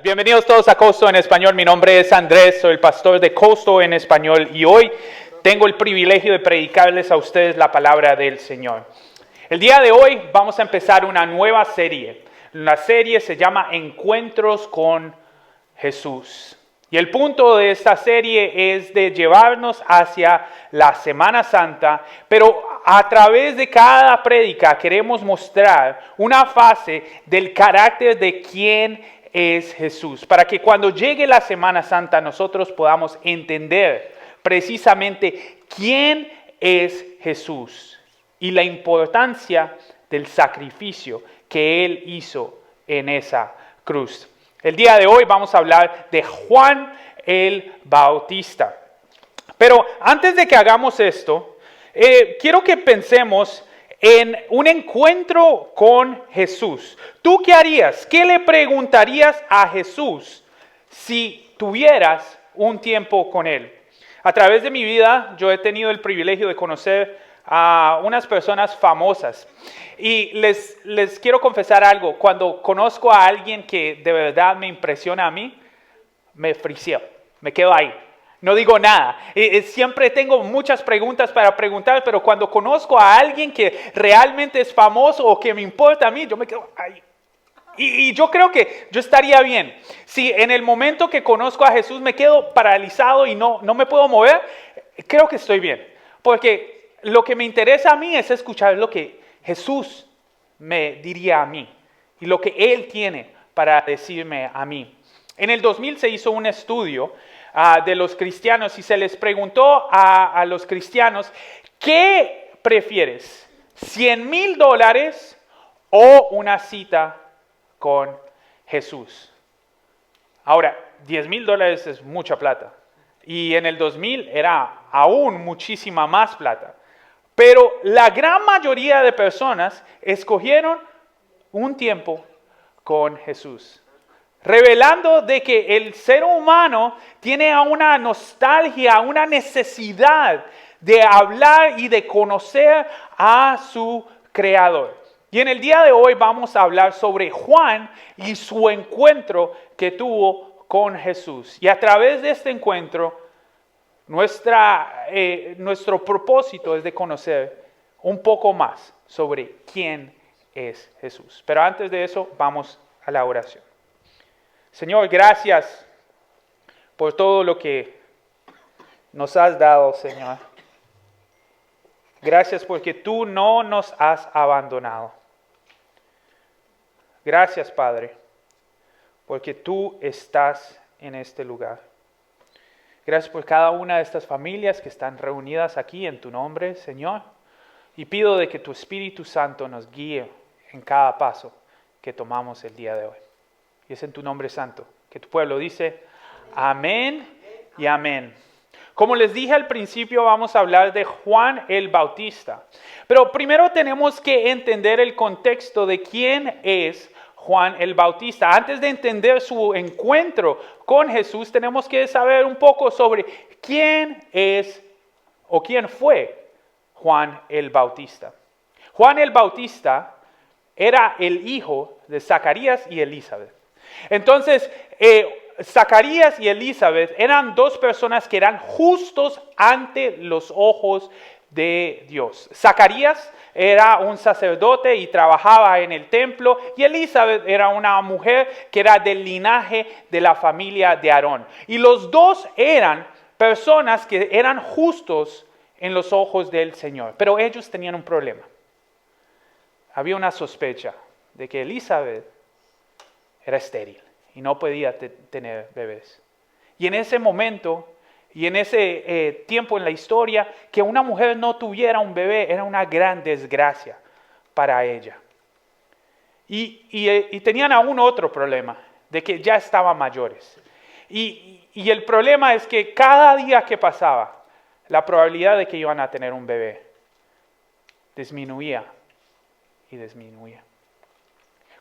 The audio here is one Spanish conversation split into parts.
Bienvenidos todos a Costo en Español. Mi nombre es Andrés, soy el pastor de Costo en Español y hoy tengo el privilegio de predicarles a ustedes la palabra del Señor. El día de hoy vamos a empezar una nueva serie. La serie se llama Encuentros con Jesús. Y el punto de esta serie es de llevarnos hacia la Semana Santa, pero a través de cada prédica queremos mostrar una fase del carácter de quién es Jesús, para que cuando llegue la Semana Santa nosotros podamos entender precisamente quién es Jesús y la importancia del sacrificio que Él hizo en esa cruz. El día de hoy vamos a hablar de Juan el Bautista. Pero antes de que hagamos esto, quiero que pensemos en un encuentro con Jesús. ¿Tú qué harías? ¿Qué le preguntarías a Jesús si tuvieras un tiempo con Él? A través de mi vida, yo he tenido el privilegio de conocer a unas personas famosas. Y les quiero confesar algo. Cuando conozco a alguien que de verdad me impresiona a mí, me friseo, me quedo ahí. No digo nada. Siempre tengo muchas preguntas para preguntar, pero cuando conozco a alguien que realmente es famoso o que me importa a mí, yo me quedo ahí. Y yo creo que yo estaría bien. Si en el momento que conozco a Jesús me quedo paralizado y no me puedo mover, creo que estoy bien. Porque lo que me interesa a mí es escuchar lo que Jesús me diría a mí y lo que Él tiene para decirme a mí. En el 2000 se hizo un estudio de los cristianos y se les preguntó a los cristianos, ¿qué prefieres? $100,000 o una cita con Jesús. Ahora, $10,000 es mucha plata. Y en el 2000 era aún muchísima más plata. Pero la gran mayoría de personas escogieron un tiempo con Jesús, revelando de que el ser humano tiene una nostalgia, una necesidad de hablar y de conocer a su Creador. Y en el día de hoy vamos a hablar sobre Juan y su encuentro que tuvo con Jesús. Y a través de este encuentro, nuestro propósito es de conocer un poco más sobre quién es Jesús. Pero antes de eso, vamos a la oración. Señor, gracias por todo lo que nos has dado, Señor. Gracias porque tú no nos has abandonado. Gracias, Padre, porque tú estás en este lugar. Gracias por cada una de estas familias que están reunidas aquí en tu nombre, Señor. Y pido de que tu Espíritu Santo nos guíe en cada paso que tomamos el día de hoy. Y es en tu nombre santo que tu pueblo dice amén y amén. Como les dije al principio, vamos a hablar de Juan el Bautista. Pero primero tenemos que entender el contexto de quién es Juan el Bautista. Antes de entender su encuentro con Jesús, tenemos que saber un poco sobre quién es o quién fue Juan el Bautista. Juan el Bautista era el hijo de Zacarías y Elizabeth. Entonces, Zacarías y Elizabeth eran dos personas que eran justos ante los ojos de Dios. Zacarías era un sacerdote y trabajaba en el templo, y Elizabeth era una mujer que era del linaje de la familia de Aarón. Y los dos eran personas que eran justos en los ojos del Señor, pero ellos tenían un problema. Había una sospecha de que Elizabeth era estéril y no podía tener bebés. Y en ese momento y en ese tiempo en la historia, que una mujer no tuviera un bebé era una gran desgracia para ella. Y tenían aún otro problema, de que ya estaban mayores. Y el problema es que cada día que pasaba, la probabilidad de que iban a tener un bebé disminuía y disminuía.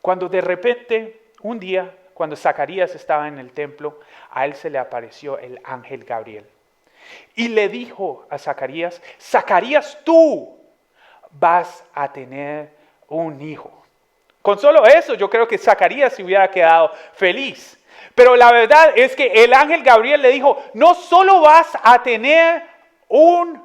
Cuando de repente, un día, cuando Zacarías estaba en el templo, a él se le apareció el ángel Gabriel. Y le dijo a Zacarías, Zacarías, tú vas a tener un hijo. Con solo eso, yo creo que Zacarías se hubiera quedado feliz. Pero la verdad es que el ángel Gabriel le dijo, no solo vas a tener un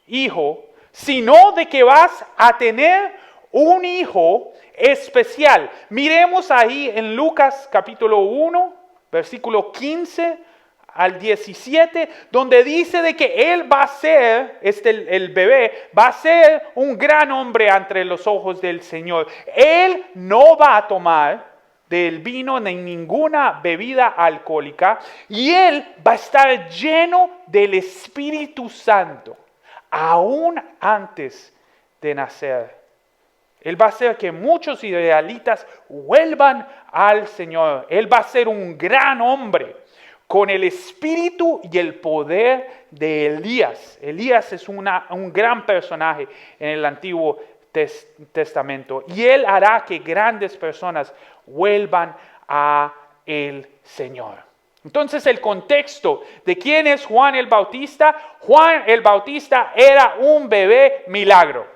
hijo, sino de que vas a tener un hijo especial. Miremos ahí en Lucas capítulo 1, versículo 15 al 17, donde dice de que él va a ser, el bebé, va a ser un gran hombre ante los ojos del Señor. Él no va a tomar del vino ni ninguna bebida alcohólica, y él va a estar lleno del Espíritu Santo, aún antes de nacer. Él va a hacer que muchos israelitas vuelvan al Señor. Él va a ser un gran hombre con el espíritu y el poder de Elías. Elías es un gran personaje en el Antiguo Testamento. Y él hará que grandes personas vuelvan a el Señor. Entonces el contexto de quién es Juan el Bautista. Juan el Bautista era un bebé milagro.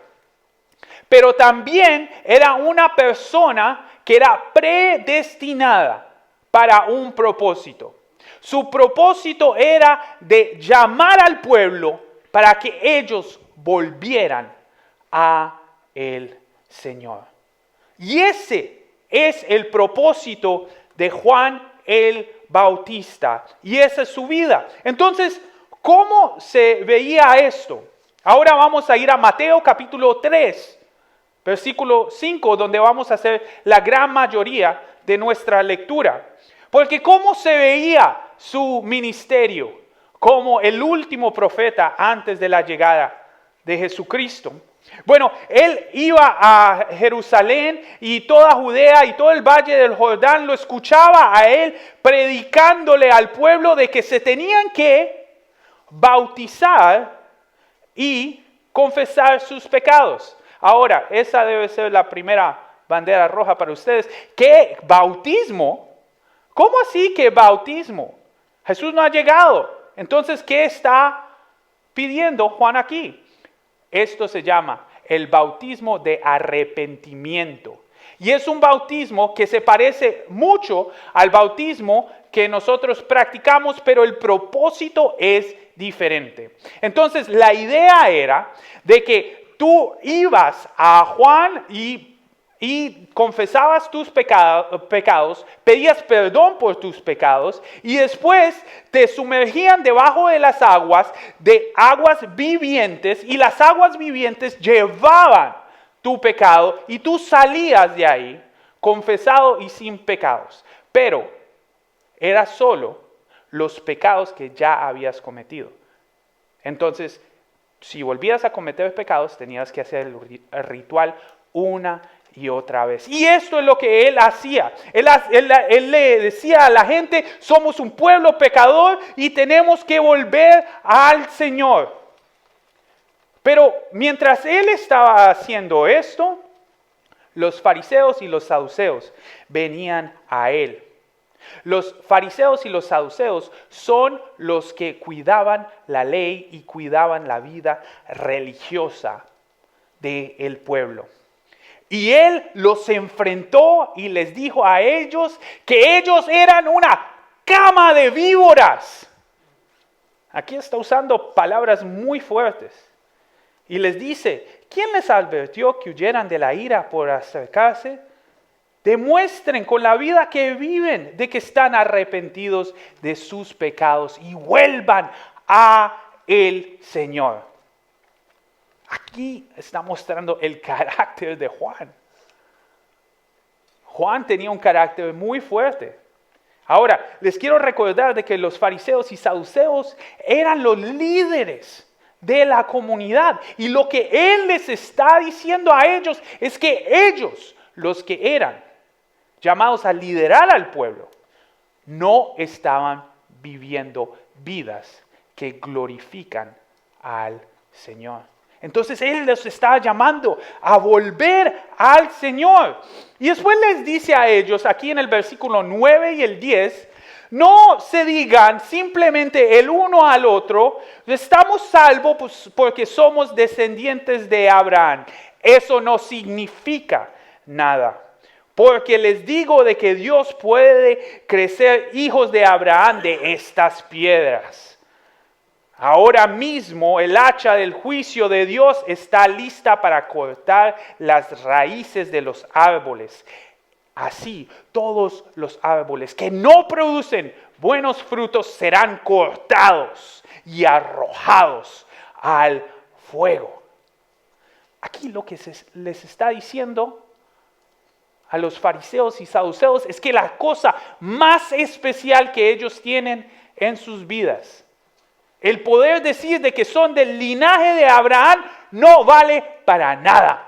Pero también era una persona que era predestinada para un propósito. Su propósito era de llamar al pueblo para que ellos volvieran a el Señor. Y ese es el propósito de Juan el Bautista. Y esa es su vida. Entonces, ¿cómo se veía esto? Ahora vamos a ir a Mateo capítulo 3, versículo 5, donde vamos a hacer la gran mayoría de nuestra lectura. Porque ¿cómo se veía su ministerio como el último profeta antes de la llegada de Jesucristo? Bueno, él iba a Jerusalén y toda Judea y todo el valle del Jordán lo escuchaba a él predicándole al pueblo de que se tenían que bautizar y confesar sus pecados. Ahora, esa debe ser la primera bandera roja para ustedes. ¿Qué bautismo? ¿Cómo así que bautismo? Jesús no ha llegado. Entonces, ¿qué está pidiendo Juan aquí? Esto se llama el bautismo de arrepentimiento. Y es un bautismo que se parece mucho al bautismo que nosotros practicamos, pero el propósito es diferente. Entonces, la idea era de que tú ibas a Juan y confesabas tus pecados, pedías perdón por tus pecados y después te sumergían debajo de las aguas vivientes, y las aguas vivientes llevaban tu pecado y tú salías de ahí confesado y sin pecados. Pero era solo los pecados que ya habías cometido. Entonces, si volvías a cometer pecados, tenías que hacer el ritual una y otra vez. Y esto es lo que él hacía. Él le decía a la gente, somos un pueblo pecador y tenemos que volver al Señor. Pero mientras él estaba haciendo esto, los fariseos y los saduceos venían a él. Los fariseos y los saduceos son los que cuidaban la ley y cuidaban la vida religiosa del pueblo. Y él los enfrentó y les dijo a ellos que ellos eran una cama de víboras. Aquí está usando palabras muy fuertes. Y les dice, ¿quién les advirtió que huyeran de la ira por acercarse? Demuestren con la vida que viven de que están arrepentidos de sus pecados y vuelvan a el Señor. Aquí está mostrando el carácter de Juan. Juan tenía un carácter muy fuerte. Ahora, les quiero recordar de que los fariseos y saduceos eran los líderes de la comunidad. Y lo que él les está diciendo a ellos es que ellos, los que eran llamados a liderar al pueblo, no estaban viviendo vidas que glorifican al Señor. Entonces él les está llamando a volver al Señor. Y después les dice a ellos, aquí en el versículo 9 y el 10, no se digan simplemente el uno al otro, estamos salvos porque somos descendientes de Abraham. Eso no significa nada. Porque les digo de que Dios puede crecer hijos de Abraham de estas piedras. Ahora mismo el hacha del juicio de Dios está lista para cortar las raíces de los árboles. Así, todos los árboles que no producen buenos frutos serán cortados y arrojados al fuego. Aquí lo que les está diciendo a los fariseos y saduceos es que la cosa más especial que ellos tienen en sus vidas, el poder decir de que son del linaje de Abraham, no vale para nada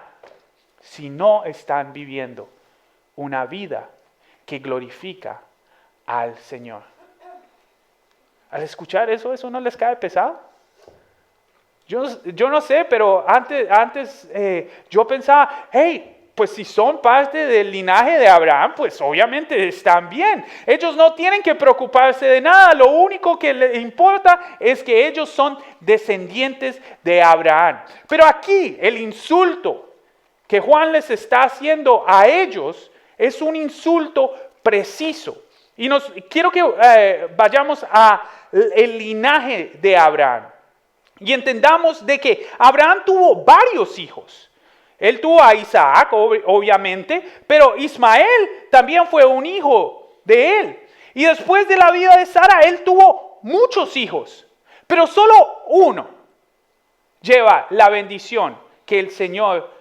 si no están viviendo una vida que glorifica al Señor. Al escuchar eso no les cae pesado. Yo no sé, pero antes yo pensaba, hey, pues si son parte del linaje de Abraham, pues obviamente están bien. Ellos no tienen que preocuparse de nada. Lo único que les importa es que ellos son descendientes de Abraham. Pero aquí el insulto que Juan les está haciendo a ellos es un insulto preciso. Y quiero que vayamos al linaje de Abraham. Y entendamos de que Abraham tuvo varios hijos. Él tuvo a Isaac, obviamente, pero Ismael también fue un hijo de él. Y después de la vida de Sara, él tuvo muchos hijos, pero solo uno lleva la bendición que el Señor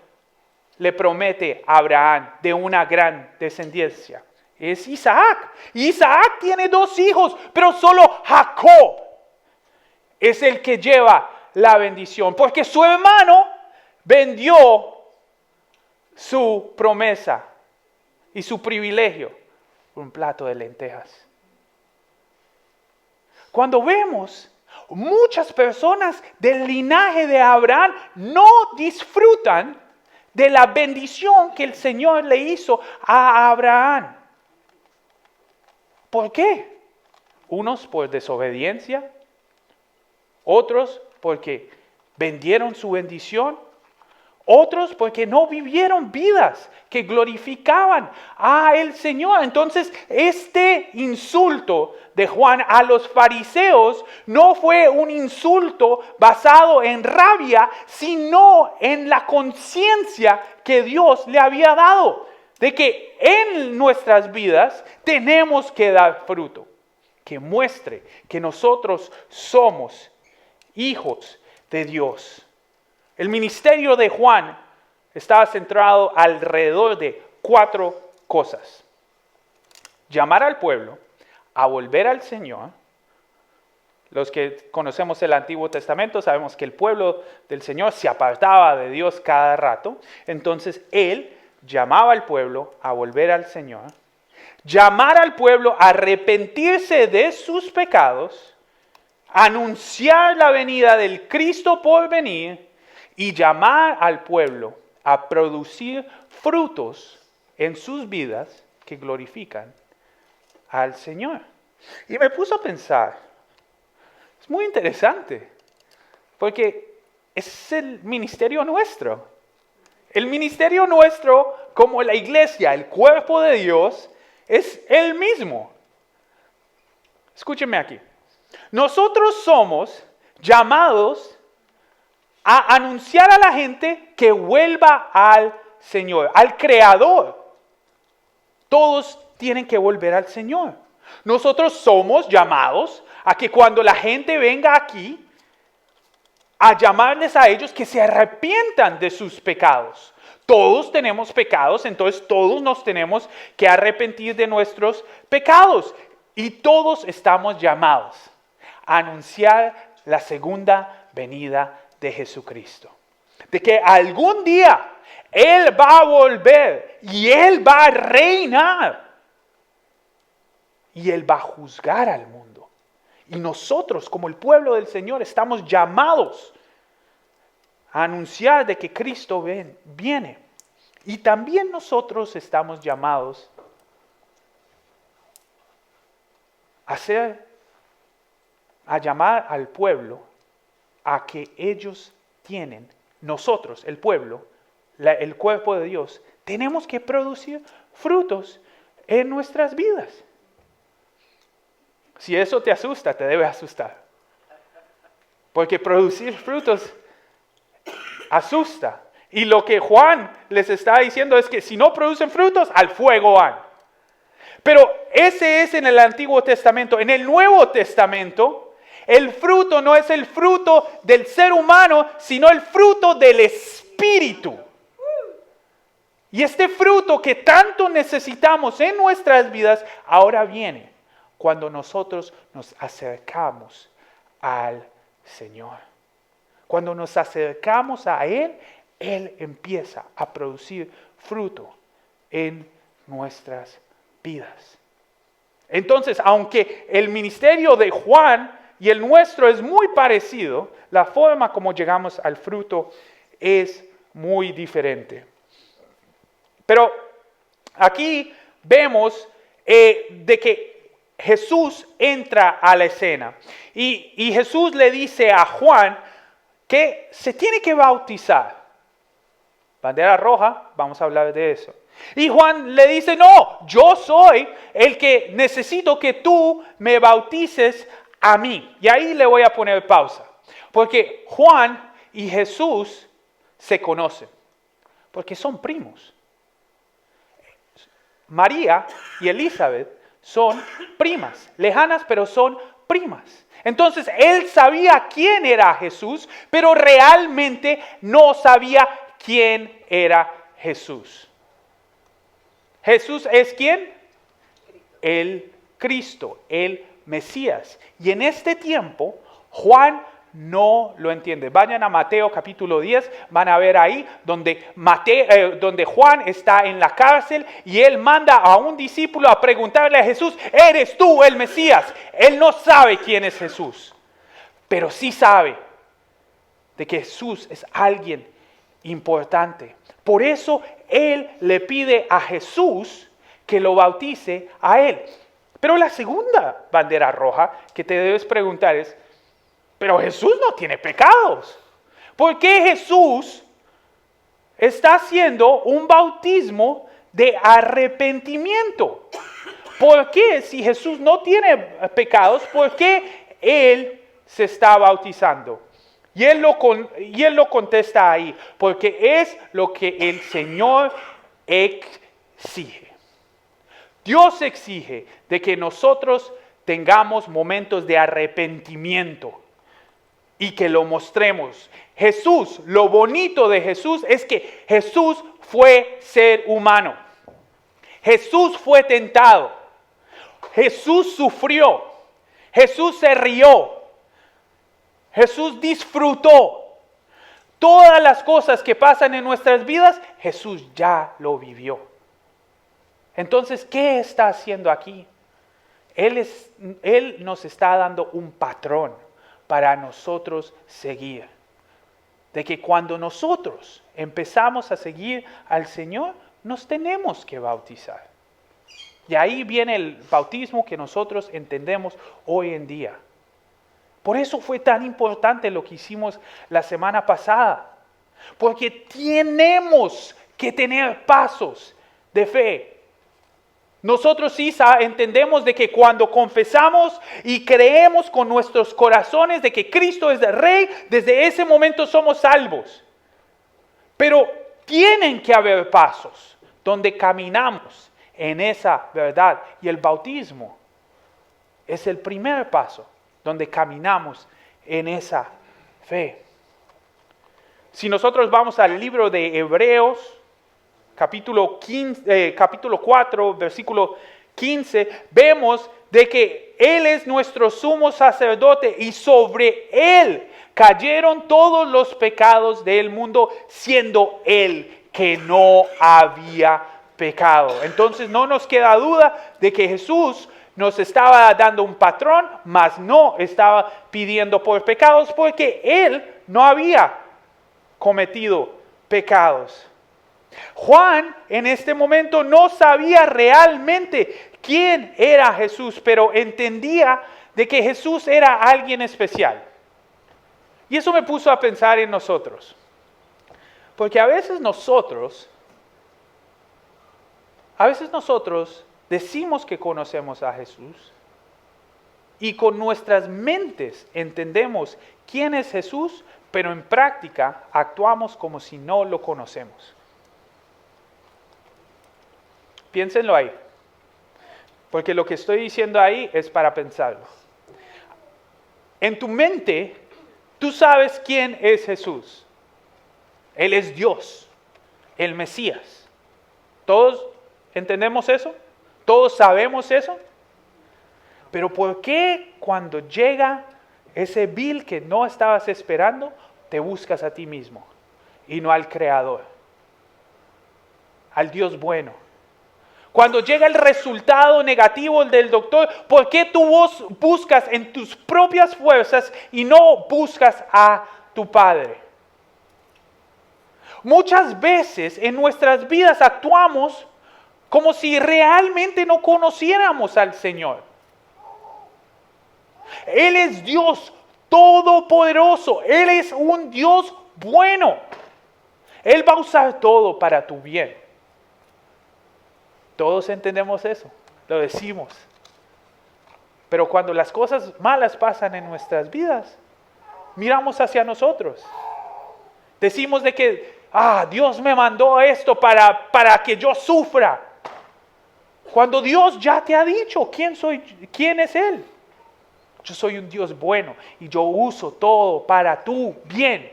le promete a Abraham de una gran descendencia. Es Isaac. Isaac tiene 2 hijos, pero solo Jacob es el que lleva la bendición, porque su hermano vendió su promesa y su privilegio por un plato de lentejas. Cuando vemos muchas personas del linaje de Abraham no disfrutan de la bendición que el Señor le hizo a Abraham. ¿Por qué? Unos por desobediencia, otros porque vendieron su bendición, otros porque no vivieron vidas que glorificaban a el Señor. Entonces, este insulto de Juan a los fariseos no fue un insulto basado en rabia, sino en la conciencia que Dios le había dado, de que en nuestras vidas tenemos que dar fruto, que muestre que nosotros somos hijos de Dios. El ministerio de Juan estaba centrado alrededor de 4 cosas. Llamar al pueblo a volver al Señor. Los que conocemos el Antiguo Testamento sabemos que el pueblo del Señor se apartaba de Dios cada rato. Entonces Él llamaba al pueblo a volver al Señor. Llamar al pueblo a arrepentirse de sus pecados. Anunciar la venida del Cristo por venir. Y llamar al pueblo a producir frutos en sus vidas que glorifican al Señor. Y me puso a pensar, es muy interesante, porque es el ministerio nuestro. El ministerio nuestro, como la iglesia, el cuerpo de Dios, es el mismo. Escúchenme aquí. Nosotros somos llamados a anunciar a la gente que vuelva al Señor, al Creador. Todos tienen que volver al Señor. Nosotros somos llamados a que cuando la gente venga aquí, a llamarles a ellos que se arrepientan de sus pecados. Todos tenemos pecados, entonces todos nos tenemos que arrepentir de nuestros pecados. Y todos estamos llamados a anunciar la segunda venida de Jesucristo. De que algún día Él va a volver y Él va a reinar. Y Él va a juzgar al mundo. Y nosotros, como el pueblo del Señor, estamos llamados a anunciar de que Cristo viene. Y también nosotros estamos llamados a llamar al pueblo a que ellos nosotros, el pueblo, el cuerpo de Dios, tenemos que producir frutos en nuestras vidas. Si eso te asusta, te debe asustar. Porque producir frutos asusta. Y lo que Juan les está diciendo es que si no producen frutos, al fuego van. Pero ese es en el Antiguo Testamento. En el Nuevo Testamento, el fruto no es el fruto del ser humano, sino el fruto del Espíritu. Y este fruto que tanto necesitamos en nuestras vidas, ahora viene cuando nosotros nos acercamos al Señor. Cuando nos acercamos a Él, Él empieza a producir fruto en nuestras vidas. Entonces, aunque el ministerio de Juan y el nuestro es muy parecido, la forma como llegamos al fruto es muy diferente. Pero aquí vemos de que Jesús entra a la escena y Jesús le dice a Juan que se tiene que bautizar. Bandera roja, vamos a hablar de eso. Y Juan le dice, no, yo soy el que necesito que tú me bautices a mí. Y ahí le voy a poner pausa. Porque Juan y Jesús se conocen. Porque son primos. María y Elizabeth son primas, lejanas, pero son primas. Entonces él sabía quién era Jesús, pero realmente no sabía quién era Jesús. Jesús es ¿quién? El Cristo, el Mesías. Y en este tiempo, Juan no lo entiende. Vayan a Mateo capítulo 10, van a ver ahí donde Juan está en la cárcel y él manda a un discípulo a preguntarle a Jesús, ¿eres tú el Mesías? Él no sabe quién es Jesús, pero sí sabe de que Jesús es alguien importante. Por eso él le pide a Jesús que lo bautice a él. Pero la segunda bandera roja que te debes preguntar es, pero Jesús no tiene pecados. ¿Por qué Jesús está haciendo un bautismo de arrepentimiento? ¿Por qué si Jesús no tiene pecados, por qué Él se está bautizando? Y él lo contesta ahí, porque es lo que el Señor exige. Dios exige de que nosotros tengamos momentos de arrepentimiento y que lo mostremos. Jesús, lo bonito de Jesús es que Jesús fue ser humano. Jesús fue tentado. Jesús sufrió. Jesús se rió. Jesús disfrutó. Todas las cosas que pasan en nuestras vidas, Jesús ya lo vivió. Entonces, ¿qué está haciendo aquí? Él nos está dando un patrón para nosotros seguir. De que cuando nosotros empezamos a seguir al Señor, nos tenemos que bautizar. Y ahí viene el bautismo que nosotros entendemos hoy en día. Por eso fue tan importante lo que hicimos la semana pasada. Porque tenemos que tener pasos de fe. Nosotros sí entendemos de que cuando confesamos y creemos con nuestros corazones de que Cristo es el Rey, desde ese momento somos salvos. Pero tienen que haber pasos donde caminamos en esa verdad. Y el bautismo es el primer paso donde caminamos en esa fe. Si nosotros vamos al libro de Hebreos, capítulo 4, versículo 15, vemos de que Él es nuestro sumo sacerdote y sobre Él cayeron todos los pecados del mundo, siendo Él que no había pecado. Entonces no nos queda duda de que Jesús nos estaba dando un patrón, mas no estaba pidiendo por pecados, porque Él no había cometido pecados. Juan en este momento no sabía realmente quién era Jesús, pero entendía de que Jesús era alguien especial. Y eso me puso a pensar en nosotros. Porque a veces nosotros A veces nosotros decimos que conocemos a Jesús y con nuestras mentes entendemos quién es Jesús, pero en práctica actuamos como si no lo conocemos. Piénsenlo ahí, porque lo que estoy diciendo ahí es para pensarlo. En tu mente, tú sabes quién es Jesús. Él es Dios, el Mesías. ¿Todos entendemos eso? ¿Todos sabemos eso? Pero ¿por qué cuando llega ese bill que no estabas esperando, te buscas a ti mismo y no al Creador, al Dios bueno? Cuando llega el resultado negativo del doctor, ¿por qué tú buscas en tus propias fuerzas y no buscas a tu Padre? Muchas veces en nuestras vidas actuamos como si realmente no conociéramos al Señor. Él es Dios todopoderoso. Él es un Dios bueno. Él va a usar todo para tu bien. Todos entendemos eso, lo decimos. Pero cuando las cosas malas pasan en nuestras vidas, miramos hacia nosotros. Decimos de que, Dios me mandó esto para que yo sufra. Cuando Dios ya te ha dicho quién es Él. Yo soy un Dios bueno y yo uso todo para tu bien.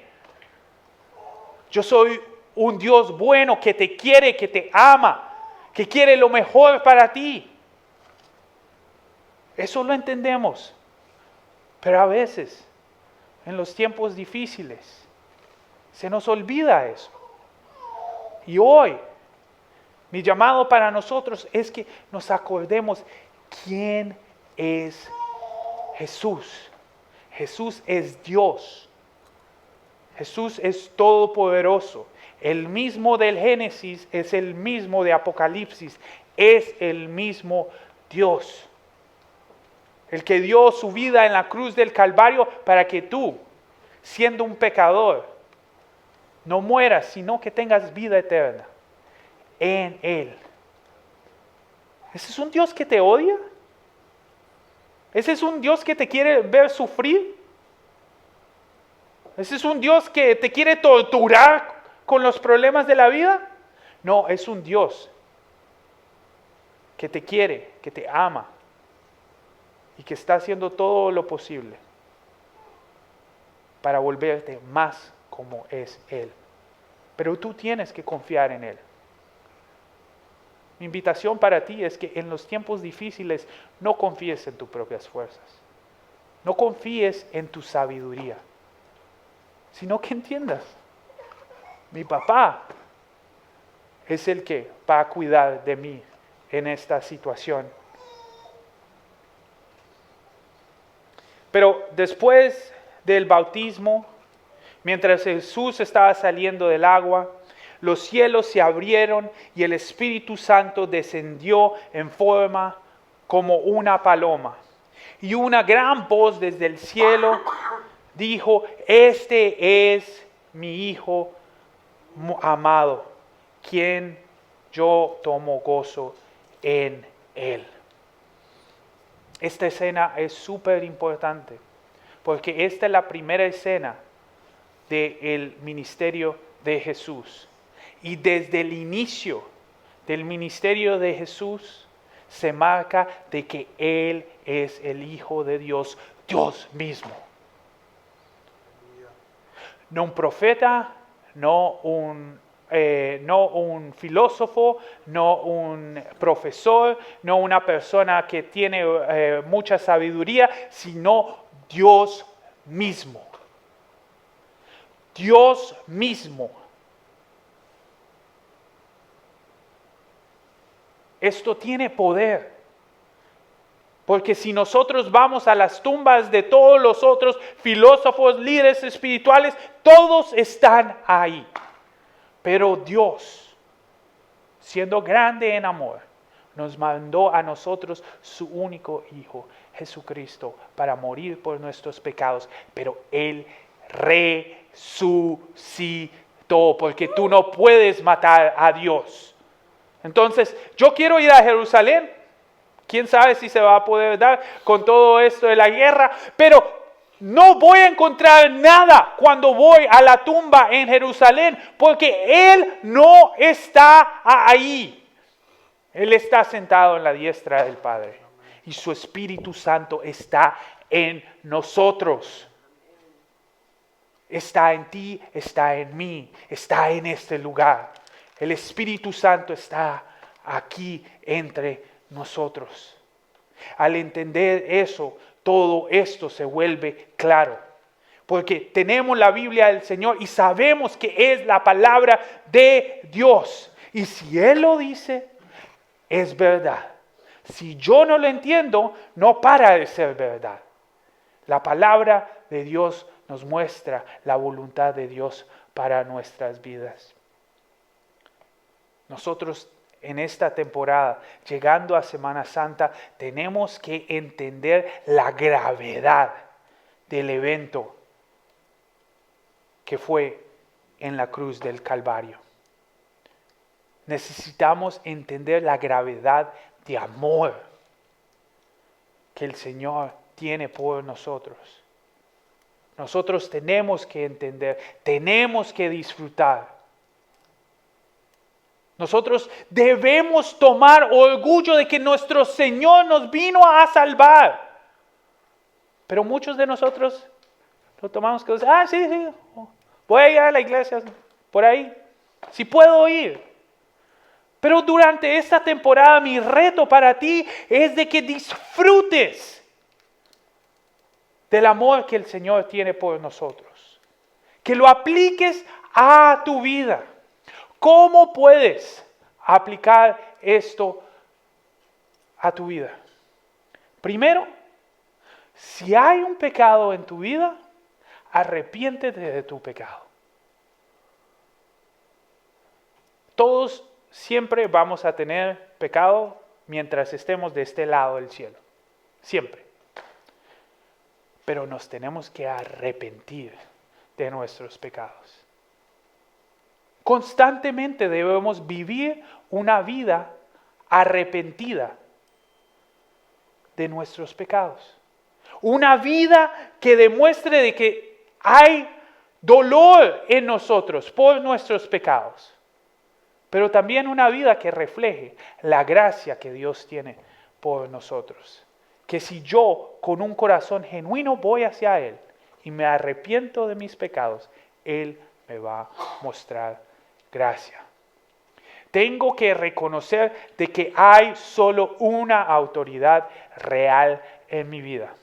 Yo soy un Dios bueno que te quiere, que te ama, que quiere lo mejor para ti. Eso lo entendemos. Pero a veces, en los tiempos difíciles, se nos olvida eso. Y hoy, mi llamado para nosotros es que nos acordemos quién es Jesús. Jesús es Dios. Jesús es todopoderoso. El mismo del Génesis es el mismo de Apocalipsis. Es el mismo Dios. El que dio su vida en la cruz del Calvario para que tú, siendo un pecador, no mueras, sino que tengas vida eterna en Él. ¿Ese es un Dios que te odia? ¿Ese es un Dios que te quiere ver sufrir? ¿Ese es un Dios que te quiere torturar con los problemas de la vida? No, es un Dios que te quiere, que te ama y que está haciendo todo lo posible para volverte más como es Él. Pero tú tienes que confiar en Él. Mi invitación para ti es que en los tiempos difíciles no confíes en tus propias fuerzas. No confíes en tu sabiduría, sino que entiendas. Mi papá es el que va a cuidar de mí en esta situación. Pero después del bautismo, mientras Jesús estaba saliendo del agua, los cielos se abrieron y el Espíritu Santo descendió en forma como una paloma. Y una gran voz desde el cielo dijo: este es mi Hijo amado, quien yo tomo gozo en Él. Esta escena es súper importante, porque esta es la primera escena del ministerio de Jesús. Y desde el inicio del ministerio de Jesús se marca de que Él es el Hijo de Dios, Dios mismo. No un profeta, no un filósofo, no un profesor, no una persona que tiene mucha sabiduría, sino Dios mismo. Dios mismo. Esto tiene poder. Porque si nosotros vamos a las tumbas de todos los otros filósofos, líderes espirituales, todos están ahí. Pero Dios, siendo grande en amor, nos mandó a nosotros su único Hijo, Jesucristo, para morir por nuestros pecados. Pero Él resucitó, porque tú no puedes matar a Dios. Entonces, yo quiero ir a Jerusalén. Quién sabe si se va a poder dar con todo esto de la guerra, pero no voy a encontrar nada cuando voy a la tumba en Jerusalén, porque Él no está ahí. Él está sentado en la diestra del Padre y su Espíritu Santo está en nosotros. Está en ti, está en mí, está en este lugar. El Espíritu Santo está aquí entre nosotros. Al entender eso, todo esto se vuelve claro. Porque tenemos la Biblia del Señor y sabemos que es la palabra de Dios. Y si Él lo dice, es verdad. Si yo no lo entiendo, no para de ser verdad. La palabra de Dios nos muestra la voluntad de Dios para nuestras vidas. Nosotros en esta temporada, llegando a Semana Santa, tenemos que entender la gravedad del evento que fue en la cruz del Calvario. Necesitamos entender la gravedad de amor que el Señor tiene por nosotros. Nosotros tenemos que entender, tenemos que disfrutar. Nosotros debemos tomar orgullo de que nuestro Señor nos vino a salvar. Pero muchos de nosotros lo tomamos que sí, voy a ir a la iglesia por ahí, si puedo ir. Pero durante esta temporada mi reto para ti es de que disfrutes del amor que el Señor tiene por nosotros. Que lo apliques a tu vida. ¿Cómo puedes aplicar esto a tu vida? Primero, si hay un pecado en tu vida, arrepiéntete de tu pecado. Todos siempre vamos a tener pecado mientras estemos de este lado del cielo. Siempre. Pero nos tenemos que arrepentir de nuestros pecados. Constantemente debemos vivir una vida arrepentida de nuestros pecados. Una vida que demuestre de que hay dolor en nosotros por nuestros pecados. Pero también una vida que refleje la gracia que Dios tiene por nosotros. Que si yo con un corazón genuino voy hacia Él y me arrepiento de mis pecados, Él me va a mostrar gracia. Tengo que reconocer de que hay solo una autoridad real en mi vida.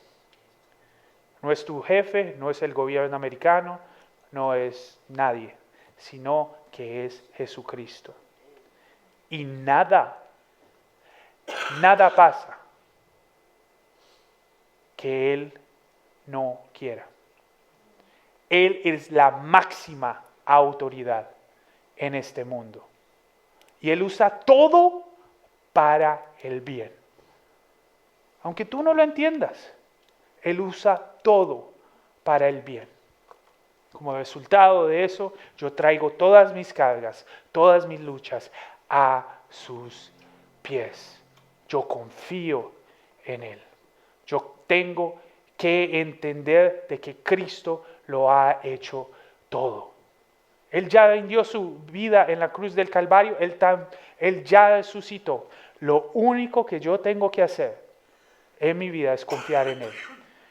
No es tu jefe, no es el gobierno americano, no es nadie, sino que es Jesucristo. Y nada pasa que Él no quiera. Él es la máxima autoridad en este mundo. Y Él usa todo para el bien. Aunque tú no lo entiendas, Él usa todo para el bien. Como resultado de eso, yo traigo todas mis cargas, todas mis luchas a sus pies. Yo confío en Él. Yo tengo que entender de que Cristo lo ha hecho todo. Él ya vendió su vida en la cruz del Calvario, Él ya resucitó. Lo único que yo tengo que hacer en mi vida es confiar en Él.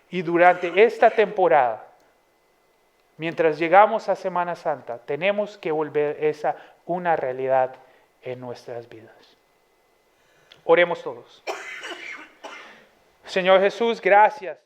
Y durante esta temporada, mientras llegamos a Semana Santa, tenemos que volver esa una realidad en nuestras vidas. Oremos todos. Señor Jesús, gracias.